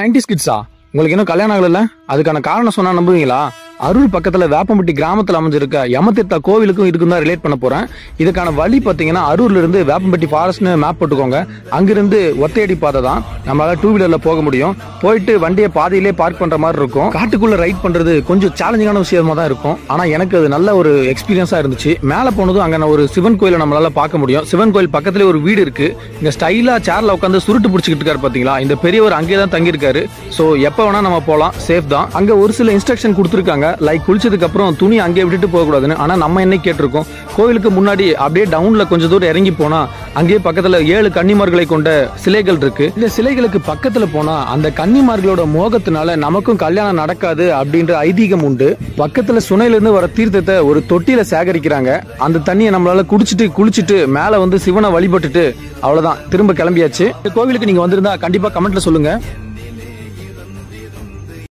90s கிட்ஸா உங்களுக்கு இன்னும் கல்யாணம் ஆகல? அதுக்கான காரணம் சொன்னா நம்புவீங்களா? அரூர் பக்கத்துல வேப்பம்பட்டி கிராமத்துல அமைஞ்சிருக்க யமதீர்த்தா கோவிலுக்கும் இதுக்கும் தான் ரிலேட் பண்ண போறேன். இதுக்கான வழி பாத்தீங்கன்னா அரூர்ல இருந்து வேப்பம்பட்டி ஃபாரஸ்ட்னு மேப் போட்டுக்கோங்க. அங்கிருந்து ஒத்தையடி பாதை தான், நம்மளால 2 வீலர்ல போக முடியும். போயிட்டு வண்டியை பாதையிலே பார்க் பண்ற மாதிரி இருக்கும். காட்டுக்குள்ள ரைட் பண்றது கொஞ்சம் சேலஞ்சிங்கான விஷயமா தான் இருக்கும். ஆனா எனக்கு அது நல்ல ஒரு எக்ஸ்பீரியன்ஸா இருந்துச்சு. மேல போனதும் அங்க ஒரு சிவன் கோயிலை நம்மளால பார்க்க முடியும். சிவன் கோயில் பக்கத்துல ஒரு வீடு இருக்கு. இங்க ஸ்டைலா சேர்ல உட்காந்து சுருட்டு பிடிச்சிக்கிட்டு இருக்காரு பாத்தீங்களா, இந்த பெரியவர் அங்கே தான் தங்கி இருக்காரு. சோ எப்ப வேணா நம்ம போலாம், சேஃப் தான். அங்க ஒரு சில இன்ஸ்ட்ரக்ஷன் கொடுத்துருக்காங்க, லைக் குளிச்சதுக்கு அப்புறம் துணி அங்கே விட்டுட்டு போக கூடாதுன்னு. ஆனா நம்ம என்ன கேட்டிருக்கோம், கோவிலுக்கு முன்னாடி அப்படியே டவுன்ல கொஞ்சம் தூரம் இறங்கி போனா அங்கே பக்கத்துல 7 கன்னிமார்களை கொண்ட சிலைகள் இருக்கு. இந்த சிலைகளுக்கு பக்கத்துல போனா அந்த கன்னிமார்களோட மோகத்தினால நமக்கும் கல்யாணம் நடக்காது அப்படின்ற ஐதீகம் உண்டு. பக்கத்துல சுனையில இருந்து வர தீர்த்தத்தை ஒரு தொட்டியில சேகரிக்கிறாங்க. அந்த தண்ணியை நம்மளால குடிச்சிட்டு குளிச்சுட்டு மேல வந்து சிவனை வழிபட்டுட்டு அவ்வளவுதான், திரும்ப கிளம்பியாச்சு. இந்த கோவிலுக்கு நீங்க வந்திருந்தா கண்டிப்பா கமெண்ட்ல சொல்லுங்க.